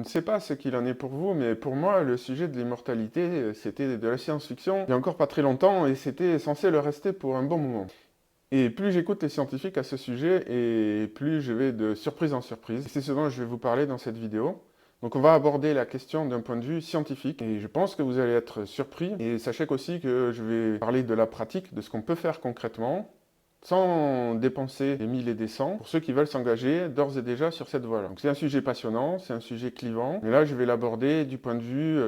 ne sais pas ce qu'il en est pour vous, mais pour moi, le sujet de l'immortalité, c'était de la science-fiction il n'y a encore pas très longtemps et c'était censé le rester pour un bon moment. Et plus j'écoute les scientifiques à ce sujet, et plus je vais de surprise en surprise. C'est ce dont je vais vous parler dans cette vidéo. Donc on va aborder la question d'un point de vue scientifique, et je pense que vous allez être surpris. Et sachez aussi que je vais parler de la pratique, de ce qu'on peut faire concrètement, sans dépenser des 1000 et des cents, pour ceux qui veulent s'engager d'ores et déjà sur cette voie-là. Donc c'est un sujet passionnant, c'est un sujet clivant, mais là je vais l'aborder du point de vue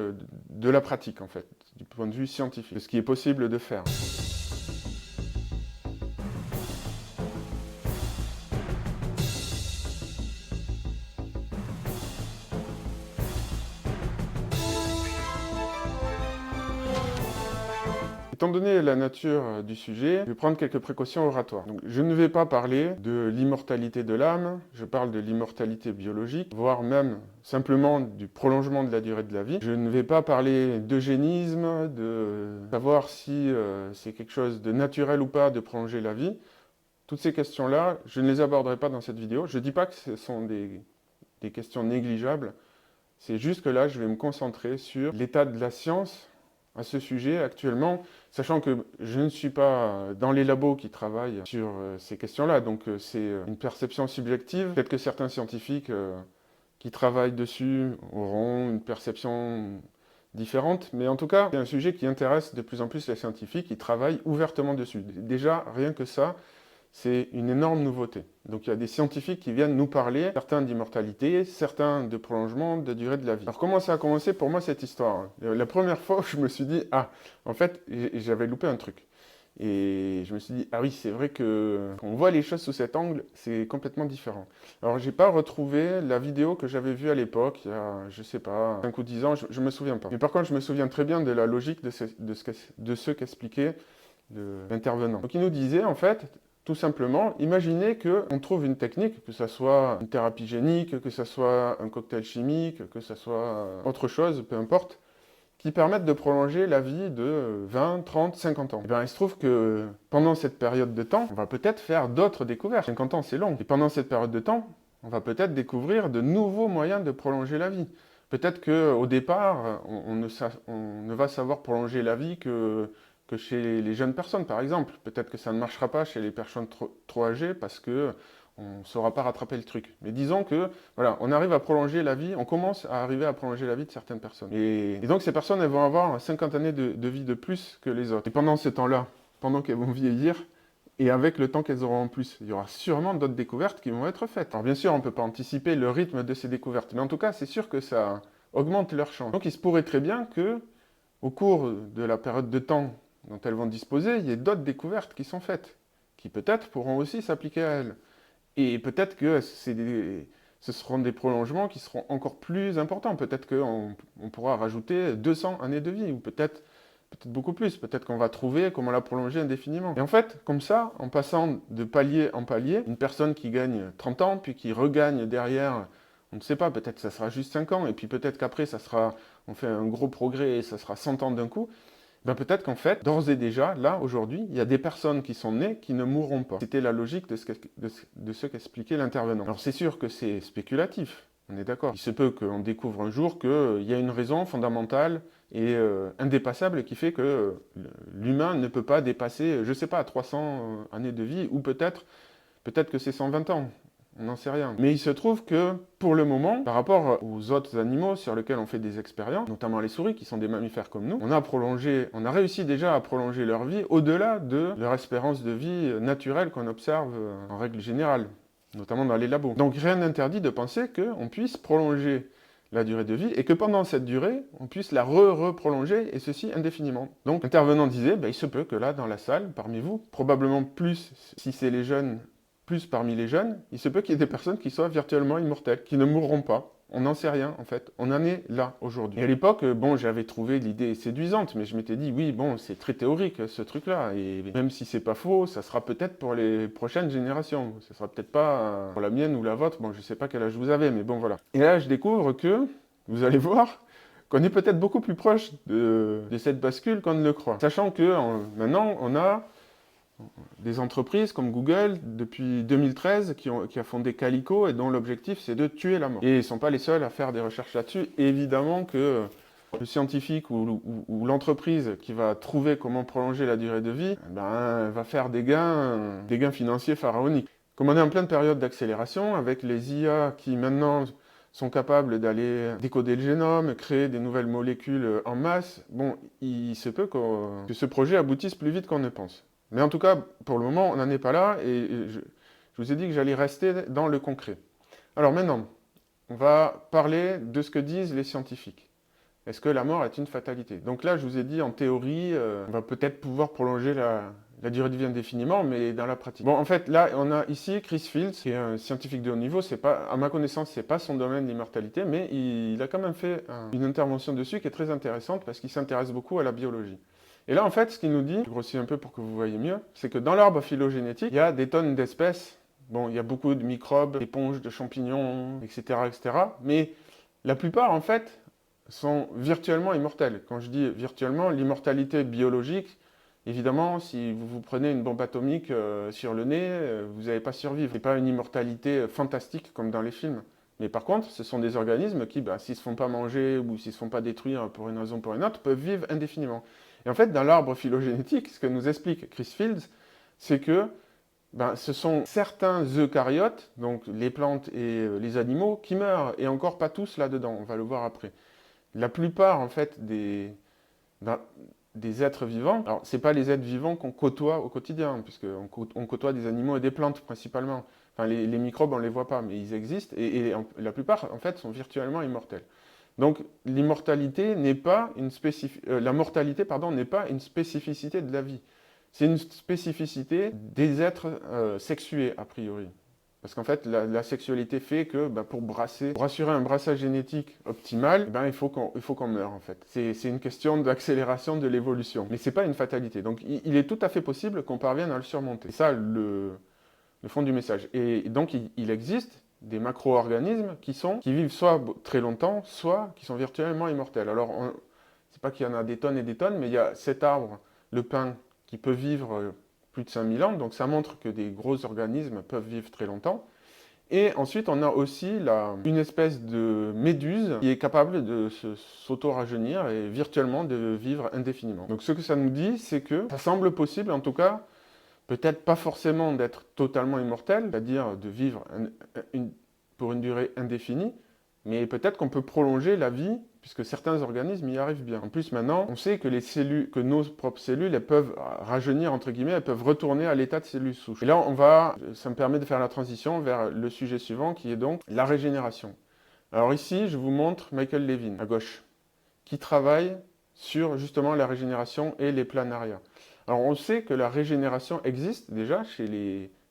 de la pratique en fait, du point de vue scientifique, de ce qui est possible de faire. Étant donné la nature du sujet, je vais prendre quelques précautions oratoires. Donc, je ne vais pas parler de l'immortalité de l'âme, je parle de l'immortalité biologique, voire même simplement du prolongement de la durée de la vie. Je ne vais pas parler d'eugénisme, de savoir si c'est quelque chose de naturel ou pas de prolonger la vie. Toutes ces questions-là, je ne les aborderai pas dans cette vidéo. Je ne dis pas que ce sont des questions négligeables, c'est juste que là, je vais me concentrer sur l'état de la science à ce sujet actuellement, sachant que je ne suis pas dans les labos qui travaillent sur ces questions-là, donc c'est une perception subjective. Peut-être que certains scientifiques qui travaillent dessus auront une perception différente, mais en tout cas, c'est un sujet qui intéresse de plus en plus les scientifiques qui travaillent ouvertement dessus. Déjà, rien que ça, c'est une énorme nouveauté. Donc il y a des scientifiques qui viennent nous parler, certains d'immortalité, certains de prolongement de durée de la vie. Alors comment ça a commencé pour moi cette histoire? La première fois où je me suis dit, ah, en fait, j'avais loupé un truc. Et je me suis dit, ah oui, c'est vrai que quand on voit les choses sous cet angle, c'est complètement différent. Alors j'ai pas retrouvé la vidéo que j'avais vue à l'époque, il y a, je sais pas, 5 ou 10 ans, je me souviens pas. Mais par contre, je me souviens très bien de la logique de ce qu'expliquait l'intervenant. Donc il nous disait, en fait, tout simplement, imaginez qu'on trouve une technique, que ce soit une thérapie génique, que ce soit un cocktail chimique, que ce soit autre chose, peu importe, qui permette de prolonger la vie de 20, 30, 50 ans. Et bien, il se trouve que pendant cette période de temps, on va peut-être faire d'autres découvertes. 50 ans, c'est long. Et pendant cette période de temps, on va peut-être découvrir de nouveaux moyens de prolonger la vie. Peut-être qu'au départ, on ne va savoir prolonger la vie que chez les jeunes personnes, par exemple. Peut-être que ça ne marchera pas chez les personnes trop âgées parce que on ne saura pas rattraper le truc. Mais disons que, voilà, on arrive à prolonger la vie, on commence à arriver à prolonger la vie de certaines personnes. Et donc ces personnes, elles vont avoir 50 années de vie de plus que les autres. Et pendant ce temps-là, pendant qu'elles vont vieillir, et avec le temps qu'elles auront en plus, il y aura sûrement d'autres découvertes qui vont être faites. Alors bien sûr, on ne peut pas anticiper le rythme de ces découvertes, mais en tout cas, c'est sûr que ça augmente leur chance. Donc il se pourrait très bien que, au cours de la période de temps dont elles vont disposer, il y ait d'autres découvertes qui sont faites, qui peut-être pourront aussi s'appliquer à elles. Et peut-être que ce seront des prolongements qui seront encore plus importants. Peut-être qu'on pourra rajouter 200 années de vie, ou peut-être beaucoup plus. Peut-être qu'on va trouver comment la prolonger indéfiniment. Et en fait, comme ça, en passant de palier en palier, une personne qui gagne 30 ans, puis qui regagne derrière, on ne sait pas, peut-être que ça sera juste 5 ans, et puis peut-être qu'après, on fait un gros progrès et ça sera 100 ans d'un coup. Ben peut-être qu'en fait, d'ores et déjà, là, aujourd'hui, il y a des personnes qui sont nées qui ne mourront pas. C'était la logique de ce qu'expliquait l'intervenant. Alors c'est sûr que c'est spéculatif, on est d'accord. Il se peut qu'on découvre un jour qu'il y a une raison fondamentale et indépassable qui fait que l'humain ne peut pas dépasser, je ne sais pas, 300 années de vie, ou peut-être que c'est 120 ans. On n'en sait rien. Mais il se trouve que, pour le moment, par rapport aux autres animaux sur lesquels on fait des expériences, notamment les souris, qui sont des mammifères comme nous, on a réussi déjà à prolonger leur vie au-delà de leur espérance de vie naturelle qu'on observe en règle générale, notamment dans les labos. Donc rien n'interdit de penser qu'on puisse prolonger la durée de vie, et que pendant cette durée, on puisse la re-prolonger, et ceci indéfiniment. Donc l'intervenant disait, il se peut que là, dans la salle, parmi vous, probablement plus si c'est les jeunes, plus parmi les jeunes, il se peut qu'il y ait des personnes qui soient virtuellement immortelles, qui ne mourront pas. On n'en sait rien, en fait. On en est là, aujourd'hui. Et à l'époque, bon, j'avais trouvé l'idée séduisante, mais je m'étais dit, oui, bon, c'est très théorique, ce truc-là. Et même si c'est pas faux, ça sera peut-être pour les prochaines générations. Ça sera peut-être pas pour la mienne ou la vôtre. Bon, je sais pas quel âge vous avez, mais bon, voilà. Et là, je découvre que, vous allez voir, qu'on est peut-être beaucoup plus proche de cette bascule qu'on ne le croit. Sachant que, maintenant, on des entreprises comme Google, depuis 2013, qui a fondé Calico, et dont l'objectif, c'est de tuer la mort. Et ils ne sont pas les seuls à faire des recherches là-dessus. Évidemment que le scientifique ou l'entreprise qui va trouver comment prolonger la durée de vie, va faire des gains financiers pharaoniques. Comme on est en pleine période d'accélération, avec les IA qui maintenant sont capables d'aller décoder le génome, créer des nouvelles molécules en masse, bon, il se peut que ce projet aboutisse plus vite qu'on ne pense. Mais en tout cas, pour le moment, on n'en est pas là, et je vous ai dit que j'allais rester dans le concret. Alors maintenant, on va parler de ce que disent les scientifiques. Est-ce que la mort est une fatalité? Donc là, je vous ai dit, en théorie, on va peut-être pouvoir prolonger la durée de vie indéfiniment, mais dans la pratique. Bon, en fait, là, on a ici Chris Fields, qui est un scientifique de haut niveau. C'est pas, à ma connaissance, c'est pas son domaine, l'immortalité, mais il a quand même fait une intervention dessus qui est très intéressante parce qu'il s'intéresse beaucoup à la biologie. Et là, en fait, ce qu'il nous dit, je grossis un peu pour que vous voyez mieux, c'est que dans l'arbre phylogénétique, il y a des tonnes d'espèces. Bon, il y a beaucoup de microbes, d'éponges, de champignons, etc., etc. Mais la plupart, en fait, sont virtuellement immortels. Quand je dis virtuellement, l'immortalité biologique, évidemment, si vous prenez une bombe atomique sur le nez, vous n'allez pas survivre. Ce n'est pas une immortalité fantastique comme dans les films. Mais par contre, ce sont des organismes qui, s'ils ne se font pas manger ou s'ils ne se font pas détruire pour une raison ou pour une autre, peuvent vivre indéfiniment. Et en fait, dans l'arbre phylogénétique, ce que nous explique Chris Fields, c'est que ce sont certains eucaryotes, donc les plantes et les animaux, qui meurent, et encore pas tous là-dedans, on va le voir après. La plupart, en fait, des êtres vivants, alors c'est pas les êtres vivants qu'on côtoie au quotidien, puisqu'on côtoie des animaux et des plantes principalement. Enfin, les microbes, on les voit pas, mais ils existent, et la plupart, en fait, sont virtuellement immortels. Donc, l'immortalité n'est pas la mortalité, pardon, n'est pas une spécificité de la vie. C'est une spécificité des êtres sexués, a priori. Parce qu'en fait, la sexualité fait que pour assurer un brassage génétique optimal, il faut qu'on meure, en fait. C'est une question d'accélération de l'évolution. Mais ce n'est pas une fatalité. Donc, il est tout à fait possible qu'on parvienne à le surmonter. C'est ça le fond du message. Et donc, il existe des macro-organismes qui vivent soit très longtemps, soit qui sont virtuellement immortels. Alors, c'est pas qu'il y en a des tonnes et des tonnes, mais il y a cet arbre, le pin, qui peut vivre plus de 5000 ans, donc ça montre que des gros organismes peuvent vivre très longtemps. Et ensuite, on a aussi une espèce de méduse qui est capable de s'auto-rajeunir et virtuellement de vivre indéfiniment. Donc ce que ça nous dit, c'est que ça semble possible, en tout cas, peut-être pas forcément d'être totalement immortel, c'est-à-dire de vivre pour une durée indéfinie, mais peut-être qu'on peut prolonger la vie, puisque certains organismes y arrivent bien. En plus, maintenant, on sait que nos propres cellules, elles peuvent rajeunir, entre guillemets, elles peuvent retourner à l'état de cellules souches. Et là, ça me permet de faire la transition vers le sujet suivant, qui est donc la régénération. Alors ici, je vous montre Michael Levin, à gauche, qui travaille sur justement la régénération et les planarias. Alors on sait que la régénération existe déjà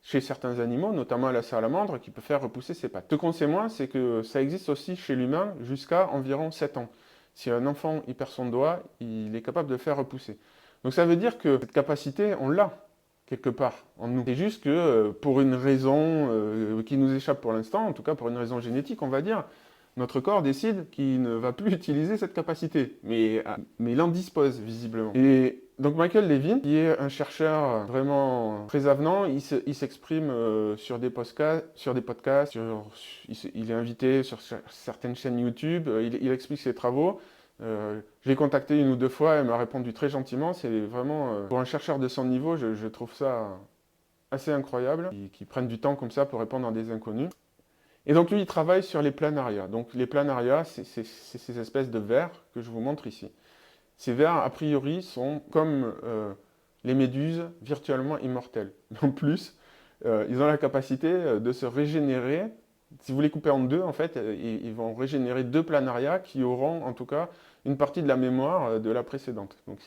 chez certains animaux, notamment la salamandre, qui peut faire repousser ses pattes. Ce qu'on sait moins, c'est que ça existe aussi chez l'humain jusqu'à environ 7 ans. Si un enfant y perd son doigt, il est capable de le faire repousser. Donc ça veut dire que cette capacité, on l'a quelque part en nous. C'est juste que pour une raison qui nous échappe pour l'instant, en tout cas pour une raison génétique, on va dire, notre corps décide qu'il ne va plus utiliser cette capacité, mais il en dispose visiblement. Et donc Michael Levin, qui est un chercheur vraiment très avenant, il s'exprime sur des podcasts, il est invité sur certaines chaînes YouTube, il explique ses travaux. Je l'ai contacté une ou deux fois, elle m'a répondu très gentiment. C'est vraiment, pour un chercheur de son niveau, je trouve ça assez incroyable, qu'il prenne du temps comme ça pour répondre à des inconnus. Et donc lui, il travaille sur les planarias. Donc les planarias, c'est ces espèces de vers que je vous montre ici. Ces vers, a priori, sont comme les méduses, virtuellement immortelles. Mais en plus, ils ont la capacité de se régénérer. Si vous les coupez en deux, en fait, ils vont régénérer deux planarias qui auront, en tout cas, une partie de la mémoire de la précédente. Donc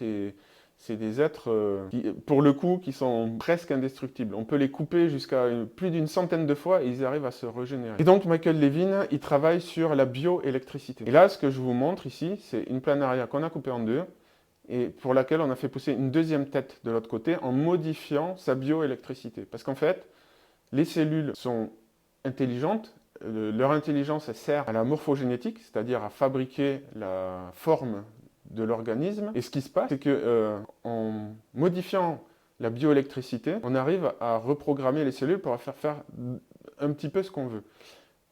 c'est des êtres, pour le coup, qui sont presque indestructibles. On peut les couper jusqu'à plus d'une centaine de fois et ils arrivent à se régénérer. Et donc Michael Levin, il travaille sur la bioélectricité. Et là, ce que je vous montre ici, c'est une planaria qu'on a coupée en deux et pour laquelle on a fait pousser une deuxième tête de l'autre côté en modifiant sa bioélectricité. Parce qu'en fait, les cellules sont intelligentes. Leur intelligence, elle sert à la morphogénétique, c'est-à-dire à fabriquer la forme de l'organisme. Et ce qui se passe, c'est que en modifiant la bioélectricité, on arrive à reprogrammer les cellules pour faire un petit peu ce qu'on veut.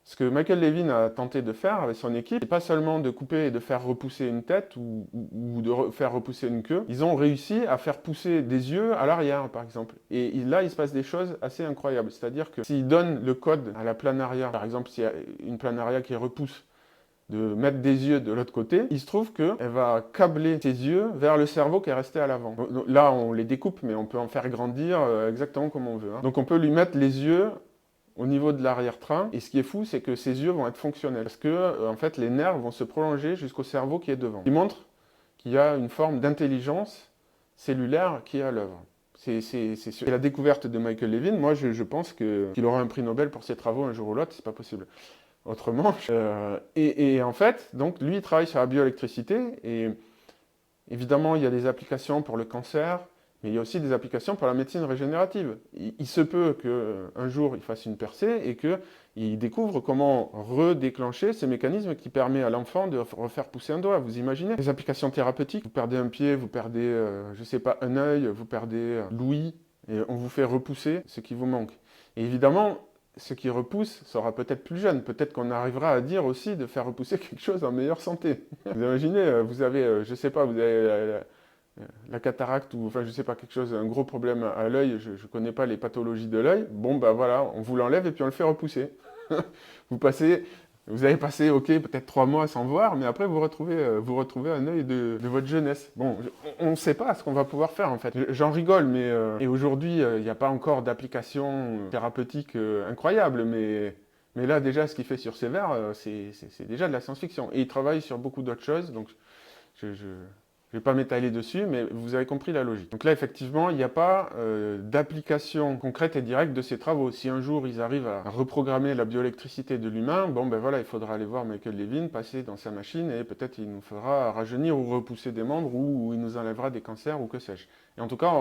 Ce que Michael Levin a tenté de faire avec son équipe, c'est pas seulement de couper et de faire repousser une tête ou de faire repousser une queue. Ils ont réussi à faire pousser des yeux à l'arrière, par exemple. Et là, il se passe des choses assez incroyables. C'est-à-dire que s'ils donnent le code à la planaria, par exemple, s'il y a une planaria qui repousse, de mettre des yeux de l'autre côté, il se trouve qu'elle va câbler ses yeux vers le cerveau qui est resté à l'avant. Là, on les découpe, mais on peut en faire grandir exactement comme on veut. Donc on peut lui mettre les yeux au niveau de l'arrière-train, et ce qui est fou, c'est que ses yeux vont être fonctionnels, parce que en fait, les nerfs vont se prolonger jusqu'au cerveau qui est devant. Il montre qu'il y a une forme d'intelligence cellulaire qui est à l'œuvre. C'est la découverte de Michael Levin. Moi, je pense qu'il aura un prix Nobel pour ses travaux un jour ou l'autre, c'est pas possible autrement. Et en fait, donc, lui, il travaille sur la bioélectricité, et évidemment, il y a des applications pour le cancer, mais il y a aussi des applications pour la médecine régénérative. Il se peut qu'un jour, il fasse une percée et qu'il découvre comment redéclencher ces mécanismes qui permettent à l'enfant de refaire pousser un doigt. Vous imaginez? Les applications thérapeutiques, vous perdez un pied, vous perdez, je ne sais pas, un œil, vous perdez l'ouïe, et on vous fait repousser ce qui vous manque. Et évidemment, ce qui repousse sera peut-être plus jeune. Peut-être qu'on arrivera à dire aussi de faire repousser quelque chose en meilleure santé. Vous imaginez, vous avez, je ne sais pas, vous avez la cataracte ou enfin je sais pas quelque chose, un gros problème à l'œil, je ne connais pas les pathologies de l'œil, bon bah voilà, on vous l'enlève et puis on le fait repousser. Vous avez passé, ok, peut-être 3 mois sans voir, mais après vous retrouvez un œil de votre jeunesse. Bon, on ne sait pas ce qu'on va pouvoir faire en fait. J'en rigole, mais et aujourd'hui il n'y a pas encore d'application thérapeutique incroyable, mais là déjà ce qu'il fait sur ces vers, c'est déjà de la science-fiction. Et il travaille sur beaucoup d'autres choses, donc je ne vais pas m'étaler dessus, mais vous avez compris la logique. Donc là, effectivement, il n'y a pas d'application concrète et directe de ces travaux. Si un jour, ils arrivent à reprogrammer la bioélectricité de l'humain, bon, ben voilà, il faudra aller voir Michael Levin, passer dans sa machine, et peut-être il nous fera rajeunir ou repousser des membres, ou il nous enlèvera des cancers, ou que sais-je. Et en tout cas,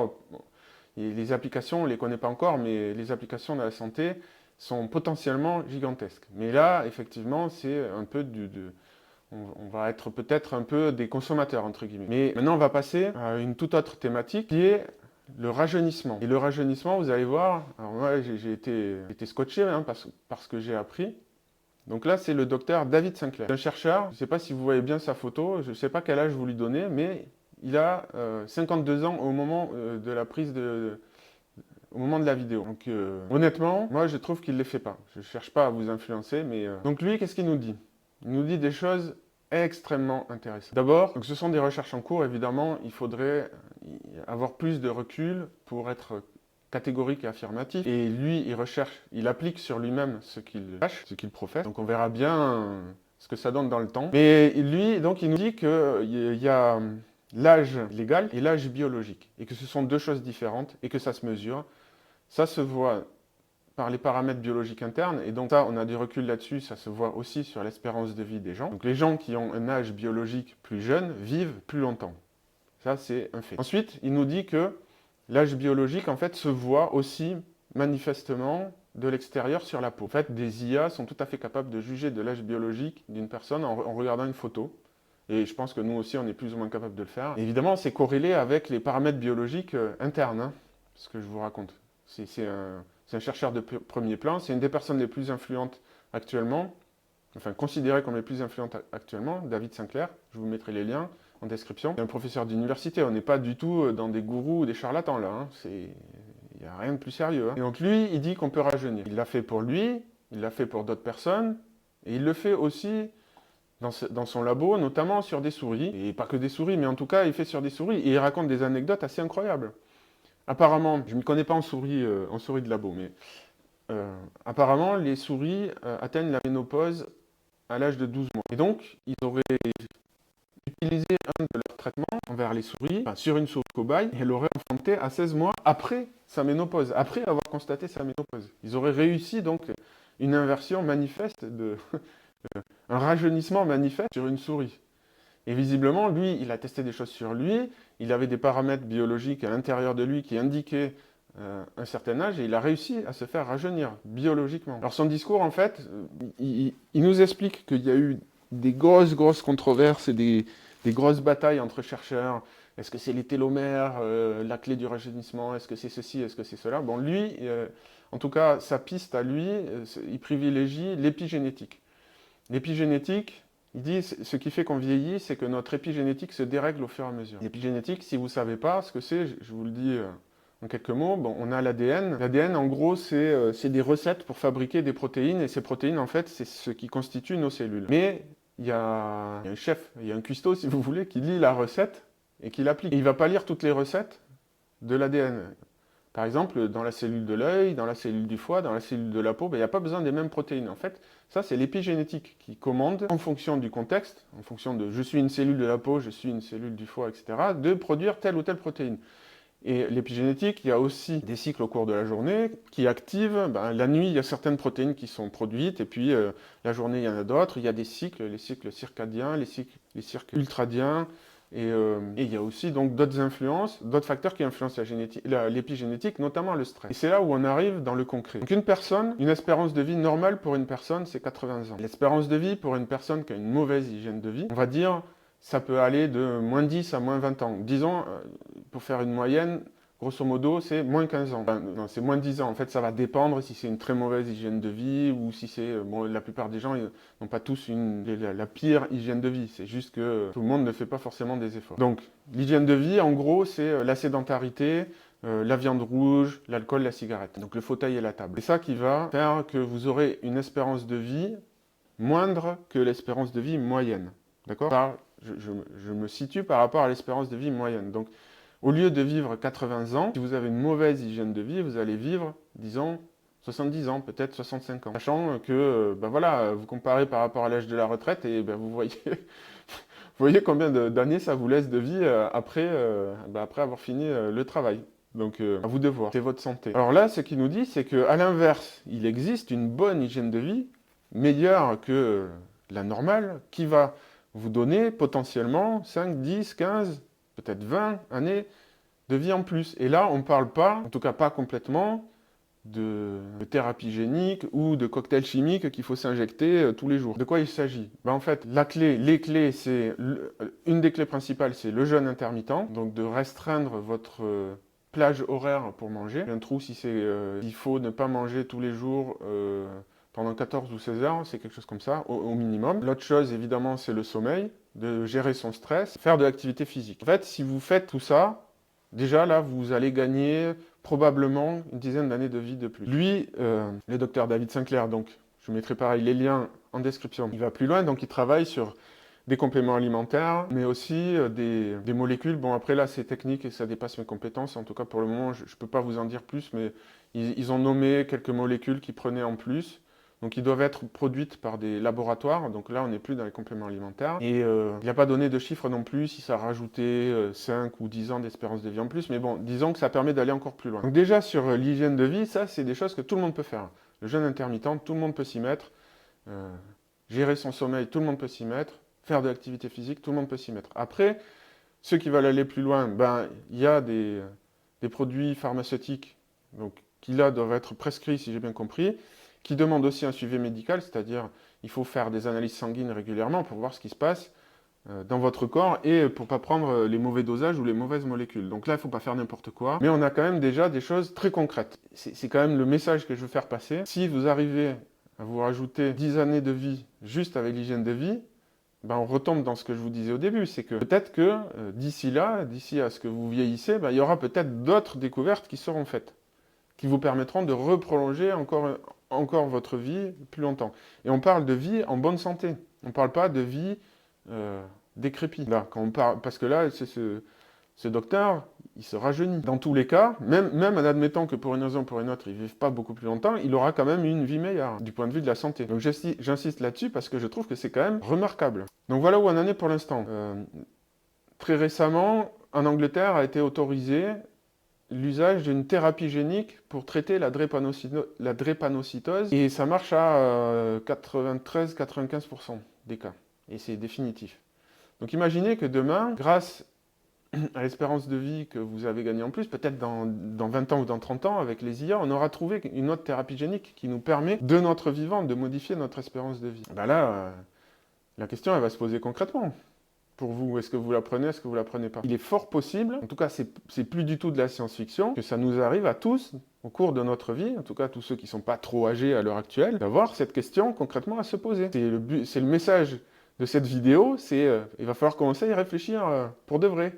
les applications, on ne les connaît pas encore, mais les applications de la santé sont potentiellement gigantesques. Mais là, effectivement, c'est un peu on va être peut-être un peu des consommateurs, entre guillemets. Mais maintenant, on va passer à une toute autre thématique qui est le rajeunissement. Et le rajeunissement, vous allez voir, alors moi, j'ai été scotché hein, parce que j'ai appris. Donc là, c'est le docteur David Sinclair. C'est un chercheur, je ne sais pas si vous voyez bien sa photo, je ne sais pas quel âge vous lui donnez, mais il a 52 ans au moment de la prise au moment de la vidéo. Donc honnêtement, moi, je trouve qu'il ne les fait pas. Je ne cherche pas à vous influencer, mais... Donc lui, qu'est-ce qu'il nous dit ? Il nous dit des choses extrêmement intéressantes. D'abord, ce sont des recherches en cours, évidemment, il faudrait avoir plus de recul pour être catégorique et affirmatif. Et lui, il applique sur lui-même ce qu'il sache, ce qu'il professe. Donc on verra bien ce que ça donne dans le temps. Mais lui, donc, il nous dit qu'il y a l'âge légal et l'âge biologique. Et que ce sont deux choses différentes et que ça se mesure. Ça se voit par les paramètres biologiques internes, et donc ça, on a du recul là-dessus, ça se voit aussi sur l'espérance de vie des gens. Donc les gens qui ont un âge biologique plus jeune vivent plus longtemps. Ça, c'est un fait. Ensuite, il nous dit que l'âge biologique, en fait, se voit aussi manifestement de l'extérieur sur la peau. En fait, des IA sont tout à fait capables de juger de l'âge biologique d'une personne en regardant une photo. Et je pense que nous aussi, on est plus ou moins capable de le faire. Et évidemment, c'est corrélé avec les paramètres biologiques internes, hein, ce que je vous raconte. C'est un chercheur de premier plan, c'est une des personnes les plus influentes actuellement, enfin considéré comme les plus influentes actuellement, David Sinclair, je vous mettrai les liens en description. C'est un professeur d'université, on n'est pas du tout dans des gourous ou des charlatans là, hein. Il n'y a rien de plus sérieux. Hein. Et donc lui, il dit qu'on peut rajeunir. Il l'a fait pour lui, il l'a fait pour d'autres personnes, et il le fait aussi dans son labo, notamment sur des souris, et pas que des souris, mais en tout cas, il fait sur des souris, et il raconte des anecdotes assez incroyables. Apparemment, je ne m'y connais pas en souris de labo, mais apparemment, les souris atteignent la ménopause à l'âge de 12 mois. Et donc, ils auraient utilisé un de leurs traitements envers les souris, enfin, sur une souris cobaye, et elle aurait enfanté à 16 mois après sa ménopause, après avoir constaté sa ménopause. Ils auraient réussi donc une inversion manifeste, un rajeunissement manifeste sur une souris. Et visiblement, lui, il a testé des choses sur lui, il avait des paramètres biologiques à l'intérieur de lui qui indiquaient un certain âge, et il a réussi à se faire rajeunir biologiquement. Alors son discours, en fait, il nous explique qu'il y a eu des grosses controverses et des grosses batailles entre chercheurs. Est-ce que c'est les télomères, la clé du rajeunissement? Est-ce que c'est ceci? Est-ce que c'est cela? Bon, lui, en tout cas, sa piste à lui, il privilégie l'épigénétique. L'épigénétique, il dit, ce qui fait qu'on vieillit, c'est que notre épigénétique se dérègle au fur et à mesure. L'épigénétique, si vous ne savez pas ce que c'est, je vous le dis en quelques mots, bon, on a l'ADN. L'ADN, en gros, c'est des recettes pour fabriquer des protéines, et ces protéines, en fait, c'est ce qui constitue nos cellules. Mais il y a un chef, il y a un cuistot, si vous voulez, qui lit la recette et qui l'applique. Il ne va pas lire toutes les recettes de l'ADN. Par exemple, dans la cellule de l'œil, dans la cellule du foie, dans la cellule de la peau, il n'y a pas besoin des mêmes protéines. En fait, ça, c'est l'épigénétique qui commande, en fonction du contexte, en fonction de je suis une cellule de la peau, je suis une cellule du foie, etc., de produire telle ou telle protéine. Et l'épigénétique, il y a aussi des cycles au cours de la journée qui activent. La nuit, il y a certaines protéines qui sont produites, et puis la journée, il y en a d'autres. Il y a des cycles, les cycles circadiens, les cycles ultradiens. Et il y a aussi donc d'autres influences, d'autres facteurs qui influencent l'épigénétique, notamment le stress. Et c'est là où on arrive dans le concret. Donc une espérance de vie normale pour une personne, c'est 80 ans. L'espérance de vie pour une personne qui a une mauvaise hygiène de vie, on va dire, ça peut aller de moins 10 à moins 20 ans. Disons, pour faire une moyenne, grosso modo, c'est moins 15 ans. Non, c'est moins 10 ans. En fait, ça va dépendre si c'est une très mauvaise hygiène de vie ou si c'est... Bon, la plupart des gens n'ont pas tous la pire hygiène de vie. C'est juste que tout le monde ne fait pas forcément des efforts. Donc, l'hygiène de vie, en gros, c'est la sédentarité, la viande rouge, l'alcool, la cigarette. Donc, le fauteuil et la table. C'est ça qui va faire que vous aurez une espérance de vie moindre que l'espérance de vie moyenne. D'accord ? Je me situe par rapport à l'espérance de vie moyenne. Donc, au lieu de vivre 80 ans, si vous avez une mauvaise hygiène de vie, vous allez vivre, disons, 70 ans, peut-être 65 ans. Sachant que, voilà, vous comparez par rapport à l'âge de la retraite et vous voyez combien d'années ça vous laisse de vie après avoir fini le travail. Donc, à vous de voir, c'est votre santé. Alors là, ce qu'il nous dit, c'est qu'à l'inverse, il existe une bonne hygiène de vie, meilleure que la normale, qui va vous donner potentiellement 5, 10, 15, peut-être 20 années de vie en plus. Et là, on ne parle pas, en tout cas pas complètement, de thérapie génique ou de cocktail chimique qu'il faut s'injecter tous les jours. De quoi il s'agit? En fait, les clés, une des clés principales, c'est le jeûne intermittent, donc de restreindre votre plage horaire pour manger. J'ai un trou si il faut ne pas manger tous les jours pendant 14 ou 16 heures, c'est quelque chose comme ça, au minimum. L'autre chose, évidemment, c'est le sommeil, de gérer son stress, faire de l'activité physique. En fait, si vous faites tout ça, déjà là, vous allez gagner probablement une dizaine d'années de vie de plus. Lui, le docteur David Sinclair, donc je mettrai pareil les liens en description, il va plus loin, donc il travaille sur des compléments alimentaires, mais aussi des molécules. Bon, après là, c'est technique et ça dépasse mes compétences. En tout cas, pour le moment, je ne peux pas vous en dire plus, mais ils ont nommé quelques molécules qu'ils prenaient en plus. Donc, ils doivent être produites par des laboratoires. Donc là, on n'est plus dans les compléments alimentaires. Et il n'a pas donné de chiffres non plus si ça rajoutait 5 ou 10 ans d'espérance de vie en plus. Mais bon, disons que ça permet d'aller encore plus loin. Donc déjà, sur l'hygiène de vie, ça, c'est des choses que tout le monde peut faire. Le jeûne intermittent, tout le monde peut s'y mettre. Gérer son sommeil, tout le monde peut s'y mettre. Faire de l'activité physique, tout le monde peut s'y mettre. Après, ceux qui veulent aller plus loin, il y a des produits pharmaceutiques donc, qui là doivent être prescrits, si j'ai bien compris, qui demandent aussi un suivi médical, c'est-à-dire il faut faire des analyses sanguines régulièrement pour voir ce qui se passe dans votre corps et pour ne pas prendre les mauvais dosages ou les mauvaises molécules. Donc là, il ne faut pas faire n'importe quoi, mais on a quand même déjà des choses très concrètes. C'est quand même le message que je veux faire passer. Si vous arrivez à vous rajouter 10 années de vie juste avec l'hygiène de vie, on retombe dans ce que je vous disais au début, c'est que peut-être que d'ici à ce que vous vieillissez, il y aura peut-être d'autres découvertes qui seront faites, qui vous permettront de reprolonger encore votre vie plus longtemps. Et on parle de vie en bonne santé, on ne parle pas de vie décrépite. Là, quand on parle, parce que là, ce docteur, il se rajeunit. Dans tous les cas, même en admettant que pour une raison ou pour une autre, il ne vive pas beaucoup plus longtemps, il aura quand même une vie meilleure, du point de vue de la santé. Donc j'insiste là-dessus parce que je trouve que c'est quand même remarquable. Donc voilà où on en est pour l'instant. Très récemment, en Angleterre, a été autorisé l'usage d'une thérapie génique pour traiter la drépanocytose, et ça marche à 93-95% des cas, et c'est définitif. Donc imaginez que demain, grâce à l'espérance de vie que vous avez gagnée en plus, peut-être dans 20 ans ou dans 30 ans, avec les IA, on aura trouvé une autre thérapie génique qui nous permet, de notre vivant, de modifier notre espérance de vie. Là, la question, elle va se poser concrètement. pour vous. Est-ce que vous la prenez, est-ce que vous la prenez pas? Il est fort possible, en tout cas c'est plus du tout de la science-fiction, que ça nous arrive à tous, au cours de notre vie, en tout cas tous ceux qui ne sont pas trop âgés à l'heure actuelle, d'avoir cette question concrètement à se poser. C'est le message de cette vidéo, il va falloir commencer à y réfléchir pour de vrai.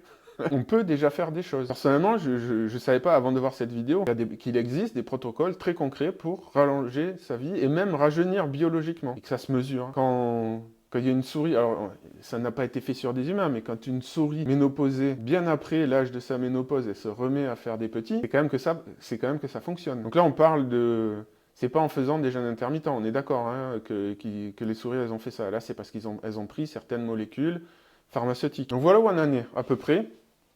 On peut déjà faire des choses. Personnellement, je ne savais pas avant de voir cette vidéo qu'il existe des protocoles très concrets pour rallonger sa vie et même rajeunir biologiquement. Et que ça se mesure. Quand il y a une souris, alors ça n'a pas été fait sur des humains, mais quand une souris ménopausée, bien après l'âge de sa ménopause, elle se remet à faire des petits, c'est quand même que ça fonctionne. Donc là, on parle de... C'est pas en faisant des jeûnes intermittents, on est d'accord hein, que les souris, elles ont fait ça. Là, c'est parce qu'elles ont pris certaines molécules pharmaceutiques. Donc voilà où on en est, à peu près.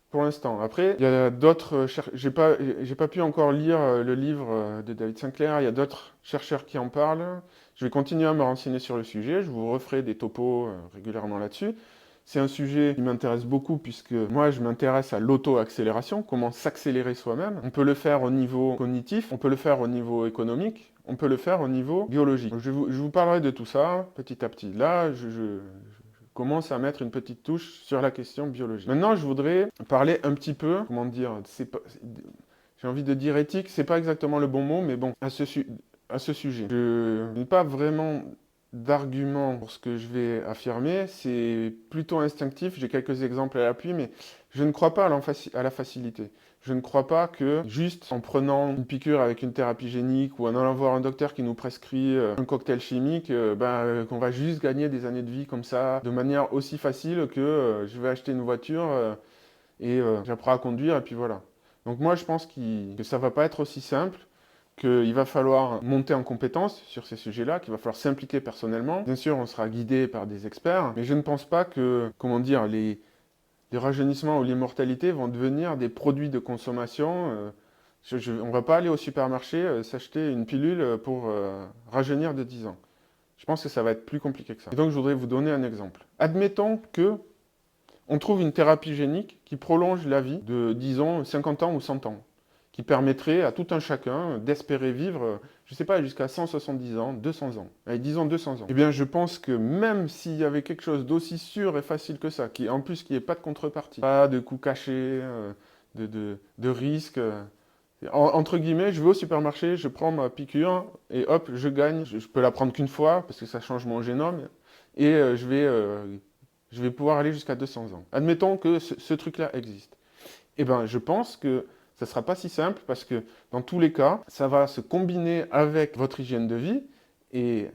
Pour l'instant. Après, il y a d'autres... J'ai pas pu encore lire le livre de David Sinclair. Il y a d'autres chercheurs qui en parlent. Je vais continuer à me renseigner sur le sujet. Je vous referai des topos régulièrement là-dessus. C'est un sujet qui m'intéresse beaucoup puisque moi, je m'intéresse à l'auto-accélération, comment s'accélérer soi-même. On peut le faire au niveau cognitif, on peut le faire au niveau économique, on peut le faire au niveau biologique. Donc, je vous parlerai de tout ça petit à petit. Là, je commence à mettre une petite touche sur la question biologique. Maintenant, je voudrais parler un petit peu, comment dire, j'ai envie de dire éthique, c'est pas exactement le bon mot, mais bon, à ce sujet. Je n'ai pas vraiment d'arguments pour ce que je vais affirmer, c'est plutôt instinctif, j'ai quelques exemples à l'appui, mais je ne crois pas à la facilité. Je ne crois pas que juste en prenant une piqûre avec une thérapie génique ou en allant voir un docteur qui nous prescrit un cocktail chimique, qu'on va juste gagner des années de vie comme ça, de manière aussi facile que je vais acheter une voiture et j'apprends à conduire et puis voilà. Donc moi je pense que ça va pas être aussi simple, qu'il va falloir monter en compétence sur ces sujets-là, qu'il va falloir s'impliquer personnellement. Bien sûr, on sera guidé par des experts, mais je ne pense pas que, comment dire, les rajeunissements ou l'immortalité vont devenir des produits de consommation. On ne va pas aller au supermarché s'acheter une pilule pour rajeunir de 10 ans. Je pense que ça va être plus compliqué que ça. Et donc, je voudrais vous donner un exemple. Admettons que on trouve une thérapie génique qui prolonge la vie de, disons, 50 ans ou 100 ans, qui permettrait à tout un chacun d'espérer vivre, je ne sais pas, jusqu'à 170 ans, 200 ans. Allez, disons 200 ans. Eh bien, je pense que même s'il y avait quelque chose d'aussi sûr et facile que ça, en plus qu'il n'y ait pas de contrepartie, pas de coûts cachés, de risques, entre guillemets, je vais au supermarché, je prends ma piqûre et hop, je gagne. Je peux la prendre qu'une fois parce que ça change mon génome et je vais pouvoir aller jusqu'à 200 ans. Admettons que ce truc-là existe. Eh bien, je pense que ça ne sera pas si simple parce que dans tous les cas, ça va se combiner avec votre hygiène de vie et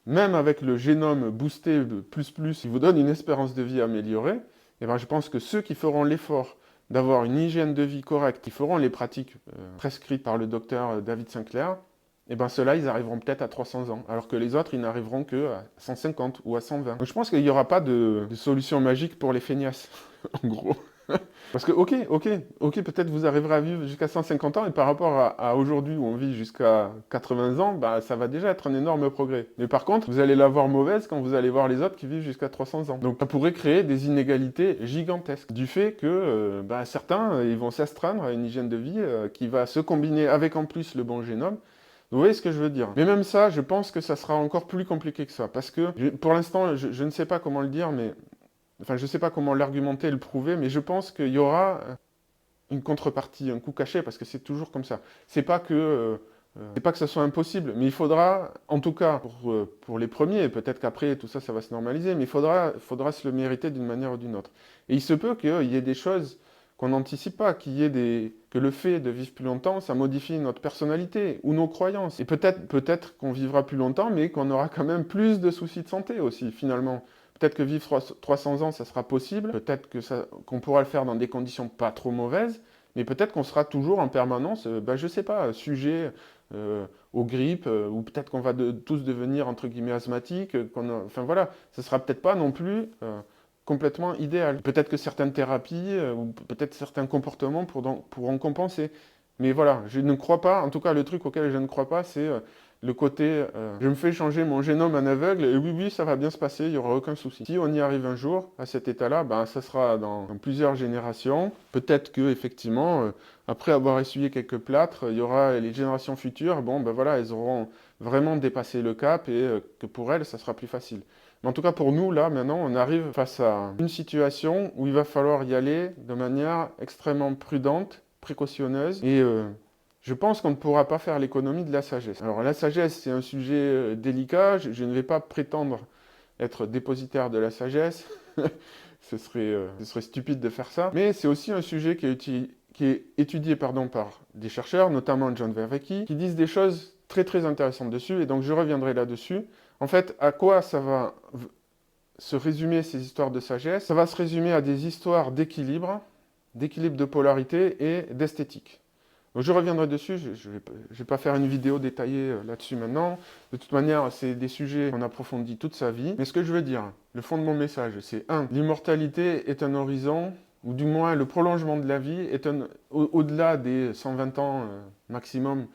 même avec le génome boosté de plus qui vous donne une espérance de vie améliorée, eh bien, je pense que ceux qui feront l'effort d'avoir une hygiène de vie correcte, qui feront les pratiques prescrites par le docteur David Sinclair, eh bien ceux-là, ils arriveront peut-être à 300 ans, alors que les autres, ils n'arriveront que à 150 ou à 120. Donc je pense qu'il n'y aura pas de solution magique pour les feignasses, en gros. Parce que, peut-être vous arriverez à vivre jusqu'à 150 ans, et par rapport à aujourd'hui où on vit jusqu'à 80 ans, bah, ça va déjà être un énorme progrès. Mais par contre, vous allez la voir mauvaise quand vous allez voir les autres qui vivent jusqu'à 300 ans. Donc ça pourrait créer des inégalités gigantesques, du fait que certains, ils vont s'astreindre à une hygiène de vie qui va se combiner avec en plus le bon génome. Vous voyez ce que je veux dire? Mais même ça, je pense que ça sera encore plus compliqué que ça, parce que, pour l'instant, je ne sais pas comment le dire, mais... Enfin, je ne sais pas comment l'argumenter et le prouver, mais je pense qu'il y aura une contrepartie, un coup caché, parce que c'est toujours comme ça. C'est pas que ça soit impossible, mais il faudra, en tout cas pour les premiers, peut-être qu'après tout ça, ça va se normaliser, mais il faudra se le mériter d'une manière ou d'une autre. Et il se peut qu'il y ait des choses qu'on n'anticipe pas, que le fait de vivre plus longtemps, ça modifie notre personnalité ou nos croyances. Et peut-être qu'on vivra plus longtemps, mais qu'on aura quand même plus de soucis de santé aussi, finalement. Peut-être que vivre 300 ans, ça sera possible. Peut-être qu'on pourra le faire dans des conditions pas trop mauvaises. Mais peut-être qu'on sera toujours en permanence, je ne sais pas, sujet aux grippes, ou peut-être qu'on va tous devenir, entre guillemets, asthmatiques. Enfin voilà, ça ne sera peut-être pas non plus complètement idéal. Peut-être que certaines thérapies, ou peut-être certains comportements pourront compenser. Mais voilà, je ne crois pas, en tout cas le truc auquel je ne crois pas, c'est le côté je me fais changer mon génome en aveugle et oui, ça va bien se passer, il n'y aura aucun souci. Si on y arrive un jour à cet état-là, ça sera dans plusieurs générations. Peut-être que effectivement, après avoir essuyé quelques plâtres, il y aura les générations futures, voilà, elles auront vraiment dépassé le cap et que pour elles, ça sera plus facile. Mais en tout cas, pour nous, là, maintenant, on arrive face à une situation où il va falloir y aller de manière extrêmement prudente, précautionneuse, et je pense qu'on ne pourra pas faire l'économie de la sagesse. Alors, la sagesse, c'est un sujet délicat, je ne vais pas prétendre être dépositaire de la sagesse, ce serait stupide de faire ça, mais c'est aussi un sujet qui est étudié par des chercheurs, notamment John Vervaeke, qui disent des choses très très intéressantes dessus, et donc je reviendrai là-dessus. En fait, à quoi ça va se résumer ces histoires de sagesse? Ça va se résumer à des histoires d'équilibre de polarité et d'esthétique. Donc je reviendrai dessus, je vais pas faire une vidéo détaillée là-dessus maintenant. De toute manière, c'est des sujets qu'on approfondit toute sa vie. Mais ce que je veux dire, le fond de mon message, c'est 1. L'immortalité est un horizon, ou du moins le prolongement de la vie est au-delà des 120 ans maximum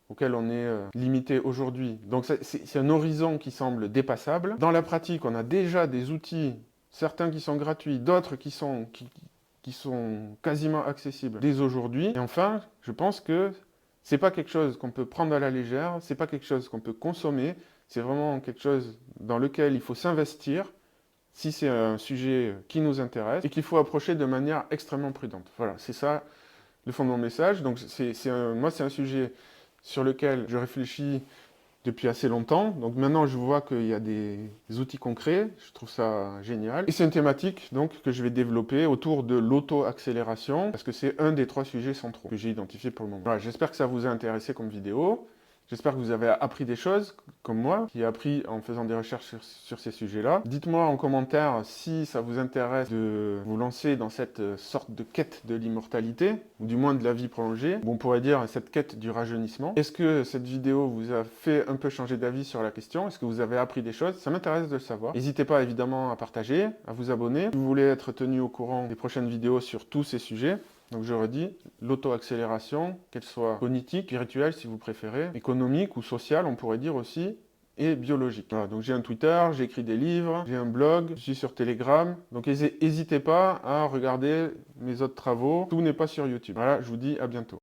auquel on est limité aujourd'hui. Donc c'est un horizon qui semble dépassable. Dans la pratique, on a déjà des outils, certains qui sont gratuits, d'autres qui sont quasiment accessibles dès aujourd'hui. Et enfin, je pense que c'est pas quelque chose qu'on peut prendre à la légère, c'est pas quelque chose qu'on peut consommer, c'est vraiment quelque chose dans lequel il faut s'investir si c'est un sujet qui nous intéresse et qu'il faut approcher de manière extrêmement prudente. Voilà, c'est ça le fond de mon message. Donc moi, c'est un sujet sur lequel je réfléchis depuis assez longtemps. Donc maintenant, je vois qu'il y a des outils concrets. Je trouve ça génial. Et c'est une thématique donc, que je vais développer autour de l'auto-accélération, parce que c'est un des 3 sujets centraux que j'ai identifiés pour le moment. Voilà, j'espère que ça vous a intéressé comme vidéo. J'espère que vous avez appris des choses, comme moi, qui ai appris en faisant des recherches sur ces sujets-là. Dites-moi en commentaire si ça vous intéresse de vous lancer dans cette sorte de quête de l'immortalité, ou du moins de la vie prolongée, ou on pourrait dire cette quête du rajeunissement. Est-ce que cette vidéo vous a fait un peu changer d'avis sur la question? Est-ce que vous avez appris des choses? Ça m'intéresse de le savoir. N'hésitez pas évidemment à partager, à vous abonner. Si vous voulez être tenu au courant des prochaines vidéos sur tous ces sujets, donc je redis, l'auto-accélération, qu'elle soit cognitive, spirituelle si vous préférez, économique ou sociale, on pourrait dire aussi, et biologique. Voilà, donc j'ai un Twitter, j'écris des livres, j'ai un blog, je suis sur Telegram, donc n'hésitez pas à regarder mes autres travaux, tout n'est pas sur YouTube. Voilà, je vous dis à bientôt.